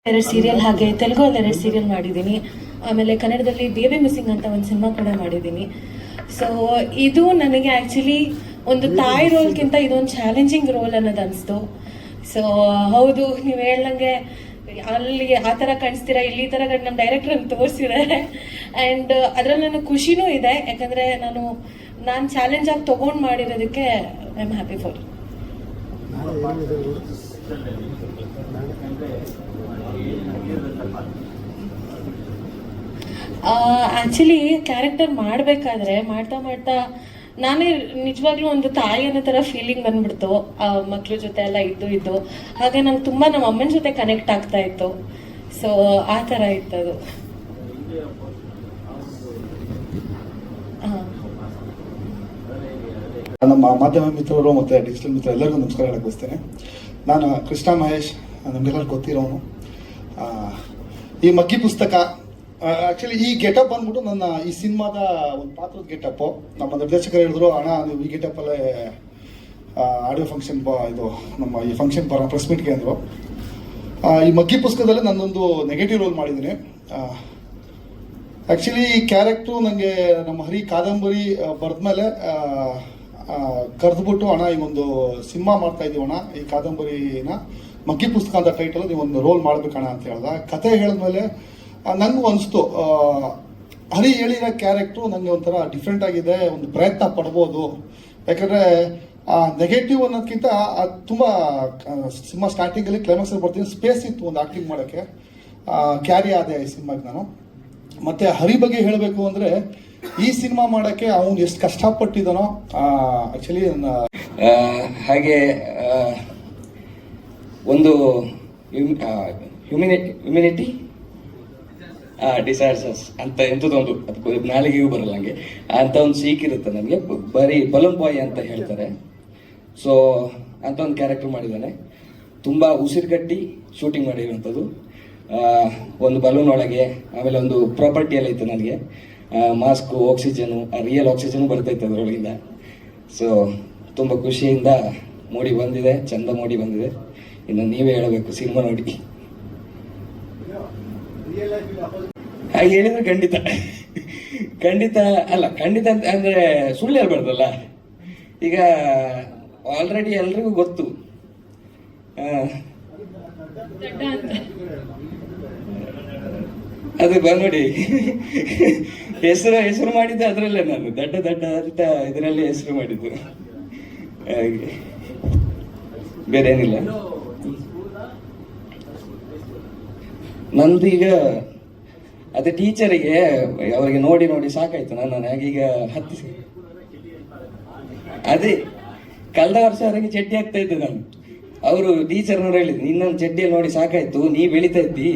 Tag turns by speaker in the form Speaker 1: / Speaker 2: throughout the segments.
Speaker 1: ಎರಡು ಸೀರಿಯಲ್, ಹಾಗೆ ತೆಲುಗಲ್ಲಿ 2 ಸೀರಿಯಲ್ ಮಾಡಿದ್ದೀನಿ. ಆಮೇಲೆ ಕನ್ನಡದಲ್ಲಿ ಬೇಬಿ ಮಿಸ್ಸಿಂಗ್ ಅಂತ ಒಂದು ಸಿನಿಮಾ ಕೂಡ ಮಾಡಿದ್ದೀನಿ. ಸೊ ಇದು ನನಗೆ ಆ್ಯಕ್ಚುಲಿ ಒಂದು ತಾಯಿ ರೋಲ್ಗಿಂತ ಇದೊಂದು ಚಾಲೆಂಜಿಂಗ್ ರೋಲ್ ಅನ್ನೋದು ಅನಿಸ್ತು. ಸೊ ಹೌದು, ನೀವು ಹೇಳ್ದಂಗೆ ಅಲ್ಲಿ ಆ ಥರ ಕಾಣಿಸ್ತೀರಾ, ಇಲ್ಲಿ ಈ ಥರ ನಮ್ಮ ಡೈರೆಕ್ಟರ್ ಅಂತ ತೋರಿಸಿದ್ದಾರೆ. ಆ್ಯಂಡ್ ಅದರಲ್ಲಿ ನನಗೆ ಖುಷಿನೂ ಇದೆ, ಯಾಕಂದರೆ ನಾನು ಚಾಲೆಂಜ್ ಆಗಿ ತೊಗೊಂಡು ಮಾಡಿರೋದಕ್ಕೆ I am happy for. Actually character ಮಾಡಬೇಕಾದ್ರೆ ಮಾಡ್ತಾ ನಾನೇ ನಿಜವಾಗ್ಲೂ ಒಂದು ತಾಯಿ ಅನ್ನೋ ಥರ ಫೀಲಿಂಗ್ ಬಂದ್ಬಿಡ್ತು. ಮಕ್ಳ ಜೊತೆ ಎಲ್ಲ ಇದ್ದು ಹಾಗೆ ನಾನು ತುಂಬ ನಮ್ಮ ಅಮ್ಮನ ಜೊತೆ ಕನೆಕ್ಟ್ ಆಗ್ತಾ ಇತ್ತು. ಸೊ ಆ ಥರ ಇತ್ತದು.
Speaker 2: ನಮ್ಮ ಮಾಧ್ಯಮ ಮಿತ್ರರು ಮತ್ತು ಡಿಜಿಟಲ್ ಮಿತ್ರ ಎಲ್ಲರಿಗೂ ನಮಸ್ಕಾರ ಹೇಳಕ್ಕೆ ಬಯಸ್ತೇನೆ. ನಾನು ಕೃಷ್ಣ ಮಹೇಶ್, ನಮಗೆಲ್ಲರೂ ಗೊತ್ತಿರೋನು. ಈ ಮಗ್ಗಿ ಪುಸ್ತಕ ಆ್ಯಕ್ಚುಲಿ ಈ ಗೆಟಪ್ ಬಂದ್ಬಿಟ್ಟು ನನ್ನ ಈ ಸಿನಿಮಾದ ಒಂದು ಪಾತ್ರದ ಗೆಟಪ್ಪು. ನಮ್ಮ ನಿರ್ದೇಶಕರು ಹೇಳಿದ್ರು, ಅಣ್ಣ ನೀವು ಈ ಗೆಟಪ್ಪಲ್ಲೇ ಆಡಿಯೋ ಫಂಕ್ಷನ್ ಇದು ನಮ್ಮ ಈ ಫಂಕ್ಷನ್ ಪ್ರೆಸ್ ಮೀಟ್ಗೆ ಅಂದರು. ಈ ಮಗ್ಗಿ ಪುಸ್ತಕದಲ್ಲಿ ನಾನೊಂದು ನೆಗೆಟಿವ್ ರೋಲ್ ಮಾಡಿದ್ದೀನಿ. ಆ್ಯಕ್ಚುಲಿ ಈ ಕ್ಯಾರೆಕ್ಟ್ರು ನನಗೆ ನಮ್ಮ ಹರಿ ಕಾದಂಬರಿ ಬರೆದ್ಮೇಲೆ ಕರೆದ್ಬಿಟ್ಟು, ಅಣ್ಣ ಈ ಒಂದು ಸಿನಿಮಾ ಮಾಡ್ತಾ ಇದ್ದೀವಣ್ಣ, ಈ ಕಾದಂಬರಿನ ಮಗ್ಗಿ ಪುಸ್ತಕ ಅಂತ ಟೈಟಲ್ ನೀವೊಂದು ರೋಲ್ ಮಾಡ್ಬೇಕಣ್ಣ ಅಂತ ಹೇಳ್ದ. ಕತೆ ಹೇಳಿದ್ಮೇಲೆ ನನಗೂ ಅನಿಸ್ತು, ಹರಿ ಹೇಳಿರೋ ಕ್ಯಾರೆಕ್ಟ್ರು ನನಗೆ ಒಂಥರ ಡಿಫ್ರೆಂಟ್ ಆಗಿದೆ, ಒಂದು ಪ್ರಯತ್ನ ಪಡ್ಬೋದು. ಯಾಕಂದರೆ ನೆಗೆಟಿವ್ ಅನ್ನೋದಕ್ಕಿಂತ ಅದು ತುಂಬ ಸಿನಿಮಾ ಸ್ಟಾರ್ಟಿಂಗಲ್ಲಿ ಕ್ಲೈಮ್ಯಾಕ್ಸಲ್ಲಿ ಬರ್ತೀನಿ, ಸ್ಪೇಸ್ ಇತ್ತು ಒಂದು ಆ್ಯಕ್ಟಿಂಗ್ ಮಾಡೋಕ್ಕೆ, ಕ್ಯಾರಿ ಆದೆ ಈ ಸಿನಿಮಾಗೆ ನಾನು. ಮತ್ತು ಹರಿ ಬಗ್ಗೆ ಹೇಳಬೇಕು ಅಂದರೆ ಈ ಸಿನಿಮಾ ಮಾಡೋಕ್ಕೆ ಅವನು ಎಷ್ಟು ಕಷ್ಟಪಟ್ಟಿದ್ದಾನೋ ಆ್ಯಕ್ಚುಲಿ
Speaker 3: ಹಾಗೆ ಒಂದು ಹ್ಯುಮಿನಿಟಿ ಡಿಸಾರ್ಡರ್ಸ್ ಅಂತ ಎಂಥದೊಂದು ನಾಲಿಗೆಗೂ ಬರಲ್ಲ ಹಂಗೆ ಅಂತ ಒಂದು ಸೀಕಿರುತ್ತೆ ನನಗೆ. ಬರೀ ಬಲೂನ್ ಬಾಯ್ ಅಂತ ಹೇಳ್ತಾರೆ. ಸೊ ಅಂತ ಒಂದು ಕ್ಯಾರೆಕ್ಟರ್ ಮಾಡಿದ್ದಾನೆ. ತುಂಬ ಉಸಿರುಗಟ್ಟಿ ಶೂಟಿಂಗ್ ಮಾಡಿರುವಂಥದ್ದು. ಒಂದು ಬಲೂನ್ ಒಳಗೆ, ಆಮೇಲೆ ಒಂದು ಪ್ರಾಪರ್ಟಿ ಎಲ್ಲ ಇತ್ತು ನನಗೆ, ಮಾಸ್ಕು, ಆಕ್ಸಿಜನು, ರಿಯಲ್ ಆಕ್ಸಿಜನ್ ಬರ್ತೈತೆ ಅದರೊಳಗಿಂದ. ಸೊ ತುಂಬ ಖುಷಿಯಿಂದ ಮೂಡಿ ಬಂದಿದೆ, ಚಂದ ಮೂಡಿ ಬಂದಿದೆ. ಇನ್ನು ನೀವೇ ಹೇಳಬೇಕು ಸಿನಿಮಾ ನೋಡಿ. ಹಾಗೆ ಹೇಳಿದ್ರೆ ಖಂಡಿತ ಅಲ್ಲ, ಖಂಡಿತ ಅಂತ ಅಂದರೆ ಸುಳ್ಳು ಹೇಳ್ಬಾರ್ದಲ್ಲ. ಈಗ ಆಲ್ರೆಡಿ ಎಲ್ರಿಗೂ ಗೊತ್ತು. ಅದು ನೋಡಿ, ಹೆಸರು ಮಾಡಿದ್ದು ಅದರಲ್ಲೇ, ನಾನು ದಡ್ಡ ಅಂತ ಇದರಲ್ಲಿ ಹೆಸರು ಮಾಡಿದ್ದು, ಹಾಗೆ ಬೇರೆ ಏನಿಲ್ಲ. ನಂದು ಈಗ ಅದೇ ಟೀಚರಿಗೆ ಅವರಿಗೆ ನೋಡಿ ಸಾಕಾಯ್ತು. ನಾನು ಹಾಗೀಗ ಅದೇ ಕಳೆದ ವರ್ಷ ಅವರಿಗೆ ಚಡ್ಡಿ ಆಗ್ತಾ ಇದ್ದೆ ನಾನು. ಅವರು ಟೀಚರ್ನವ್ರು ಹೇಳಿದ್ರು, ನಿನ್ನೊಂದು ಚಡ್ಡಿಯಲ್ಲಿ ನೋಡಿ ಸಾಕಾಯ್ತು, ನೀ ಬೆಳಿತಾ ಇದ್ದಿ,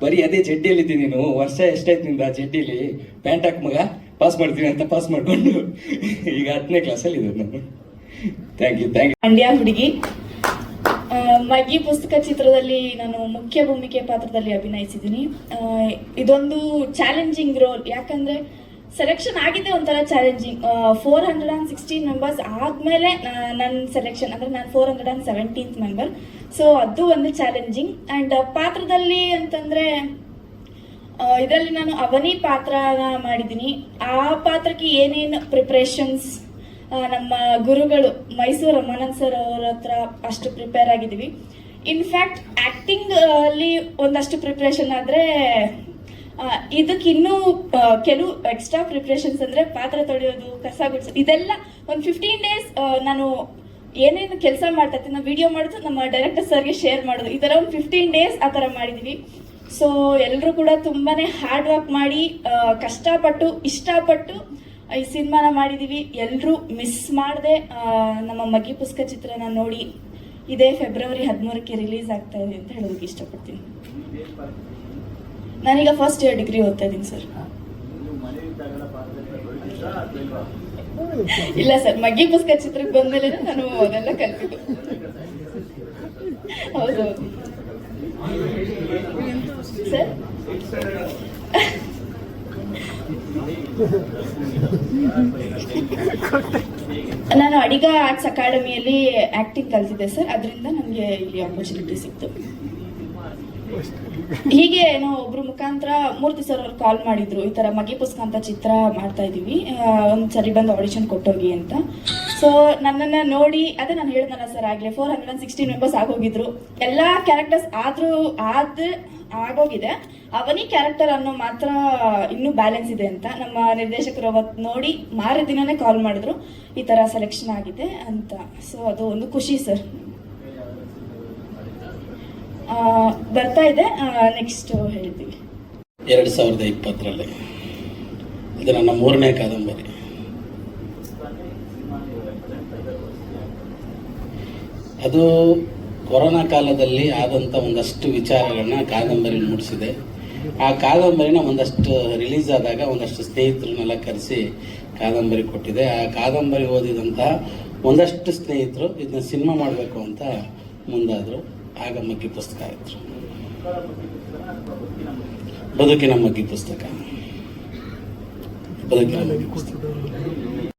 Speaker 3: ಬರೀ ಅದೇ ಚಡ್ಡಿಯಲ್ಲಿದ್ದಿ ನೀನು, ವರ್ಷ ಎಷ್ಟಾಯ್ತು ನಿಂದ ಆ ಚಡ್ಡಿಲಿ, ಪ್ಯಾಂಟ್ ಹಾಕ್ ಮಗ, ಪಾಸ್ ಮಾಡ್ತೀನಿ ಅಂತ ಪಾಸ್ ಮಾಡ್ಕೊಂಡು ಈಗ 10ನೇ ಕ್ಲಾಸಲ್ಲಿ ಇದ್ದೆ ನಾನು. Thank you.
Speaker 4: ಮಂಡ್ಯ ಹುಡುಗಿ. ಮಗ್ಗಿ ಪುಸ್ತಕ ಚಿತ್ರದಲ್ಲಿ ನಾನು ಮುಖ್ಯ ಭೂಮಿಕೆ ಪಾತ್ರದಲ್ಲಿ ಅಭಿನಯಿಸಿದ್ದೀನಿ. ಇದೊಂದು ಚಾಲೆಂಜಿಂಗ್ ರೋಲ್, ಯಾಕಂದ್ರೆ ಸೆಲೆಕ್ಷನ್ ಆಗಿದೆ ಒಂಥರ ಚಾಲೆಂಜಿಂಗ್. 416 ಮೆಂಬರ್ಸ್ ಆದಮೇಲೆ ನನ್ನ ಸೆಲೆಕ್ಷನ್, ಅಂದರೆ ನಾನು 417th ಮೆಂಬರ್. ಸೊ ಅದು ಒಂದು ಚಾಲೆಂಜಿಂಗ್. ಆ್ಯಂಡ್ ಪಾತ್ರದಲ್ಲಿ ಅಂತಂದರೆ ಇದರಲ್ಲಿ ನಾನು ಅವನಿ ಪಾತ್ರನ ಮಾಡಿದ್ದೀನಿ. ಆ ಪಾತ್ರಕ್ಕೆ ಏನೇನು ಪ್ರಿಪ್ರೇಷನ್ಸ್ ನಮ್ಮ ಗುರುಗಳು ಮೈಸೂರು ರಮಾನಂದ್ ಸರ್ ಅವ್ರ ಹತ್ರ ಅಷ್ಟು ಪ್ರಿಪೇರ್ ಆಗಿದ್ದೀವಿ. ಇನ್ಫ್ಯಾಕ್ಟ್ ಆ್ಯಕ್ಟಿಂಗ್ ಅಲ್ಲಿ ಒಂದಷ್ಟು ಪ್ರಿಪ್ರೇಷನ್ ಆದರೆ ಇದಕ್ಕಿನ್ನೂ ಕೆಲವು ಎಕ್ಸ್ಟ್ರಾ ಪ್ರಿಪ್ರೇಷನ್ಸ್ ಅಂದರೆ ಪಾತ್ರ ತೊಳೆಯೋದು, ಕಸ ಗುಡಿಸೋದು, ಇದೆಲ್ಲ ಒಂದು 15 days ನಾನು ಏನೇನು ಕೆಲಸ ಮಾಡ್ತಾ ಇರ್ತೀನಿ, ನಾವು ವಿಡಿಯೋ ಮಾಡೋದು, ನಮ್ಮ ಡೈರೆಕ್ಟರ್ ಸರ್ಗೆ ಶೇರ್ ಮಾಡೋದು, ಈ ಥರ ಒಂದು 15 days ಆ ಥರ ಮಾಡಿದ್ದೀವಿ. ಸೊ ಎಲ್ಲರೂ ಕೂಡ ತುಂಬಾ ಹಾರ್ಡ್ ವರ್ಕ್ ಮಾಡಿ ಕಷ್ಟಪಟ್ಟು ಇಷ್ಟಪಟ್ಟು ಈ ಸಿನಿಮಾನ ಮಾಡಿದ್ದೀವಿ. ಎಲ್ಲರೂ ಮಿಸ್ ಮಾಡದೆ ನಮ್ಮ ಮಗ್ಗಿ ಪುಸ್ತಕ ಚಿತ್ರನ ನೋಡಿ. ಇದೇ ಫೆಬ್ರವರಿ 13ಕ್ಕೆ ರಿಲೀಸ್ ಆಗ್ತಾ ಇದೆ ಅಂತ ಹೇಳೋದಕ್ಕೆ ಇಷ್ಟಪಡ್ತೀನಿ. ನಾನೀಗ ಫಸ್ಟ್ ಇಯರ್ ಡಿಗ್ರಿ ಓದ್ತಾ ಇದ್ದೀನಿ ಸರ್. ಇಲ್ಲ ಸರ್, ಮಗ್ಗಿ ಪುಸ್ತಕ ಚಿತ್ರಕ್ಕೆ ಬಂದ್ಮೇಲೆ ನಾನು ಅದೆಲ್ಲ ಕಲ್ತಿದ್ದು. ಹೌದೌದು ಸರ್. ನಾನು ಅಡಿಗ ಆರ್ಟ್ಸ್ ಅಕಾಡೆಮಿಯಲ್ಲಿ ಆಕ್ಟಿಂಗ್ ಕಲ್ತಿದ್ದೆ ಸರ್. ಅದರಿಂದ ನನಗೆ ಇಲ್ಲಿ ಆಪರ್ಚುನಿಟಿ ಸಿಕ್ತು. ಹೀಗೆ ಏನೋ ಒಬ್ರು ಮುಖಾಂತರ ಮೂರ್ತಿ ಸರ್ ಅವ್ರು ಕಾಲ್ ಮಾಡಿದ್ರು, ಈ ತರ ಮಗಿ ಪುಸ್ತಕ ಅಂತ ಚಿತ್ರ ಮಾಡ್ತಾ ಇದೀವಿ, ಒಂದ್ಸರಿ ಬಂದು ಆಡಿಷನ್ ಕೊಟ್ಟೋಗಿ ಅಂತ. ಸೊ ನನ್ನನ್ನ ನೋಡಿ, ಅದೇ ನಾನು ಹೇಳಿದ್ನಲ್ಲ ಸರ್ ಆಗ್ಲೇ 416 ಮೆಂಬರ್ಸ್ ಆಗೋಗಿದ್ರು. ಎಲ್ಲಾ ಕ್ಯಾರೆಕ್ಟರ್ಸ್ ಆಗೋಗಿದೆ, ಅವನಿ ಕ್ಯಾರೆಕ್ಟರ್ ಅನ್ನೋ ಮಾತ್ರ ಇನ್ನೂ ಬ್ಯಾಲೆನ್ಸ್ ಇದೆ ಅಂತ ನಮ್ಮ ನಿರ್ದೇಶಕರು ಅವತ್ತು ನೋಡಿ ಮಾರ ದಿನನೇ ಕಾಲ್ ಮಾಡಿದ್ರು, ಈ ತರ ಸೆಲೆಕ್ಷನ್ ಆಗಿದೆ ಅಂತ. ಸೊ ಅದು ಒಂದು ಖುಷಿ ಸರ್. ಬರ್ತಾ ಇದೆ, ನೆಕ್ಸ್ಟ್ ಹೇಳ್ತೀವಿ.
Speaker 5: 2020ರಲ್ಲಿ ಇದು ನನ್ನ 3ನೇ ಕಾದಂಬರಿ. ಅದು ಕೊರೋನಾ ಕಾಲದಲ್ಲಿ ಆದಂಥ ಒಂದಷ್ಟು ವಿಚಾರಗಳನ್ನ ಕಾದಂಬರಿ ಮೂಡಿಸಿದೆ. ಆ ಕಾದಂಬರಿನ ಒಂದಷ್ಟು ರಿಲೀಸ್ ಆದಾಗ ಒಂದಷ್ಟು ಸ್ನೇಹಿತರನ್ನೆಲ್ಲ ಕರೆಸಿ ಕಾದಂಬರಿ ಕೊಟ್ಟಿದೆ. ಆ ಕಾದಂಬರಿ ಓದಿದಂತಹ ಒಂದಷ್ಟು ಸ್ನೇಹಿತರು ಇದನ್ನ ಸಿನಿಮಾ ಮಾಡಬೇಕು ಅಂತ ಮುಂದಾದರು. ಆಗ ಮಗ್ಗಿ ಪುಸ್ತಕ ಆಯಿತು. ಬದುಕಿನ ಮಗ್ಗಿ ಪುಸ್ತಕ.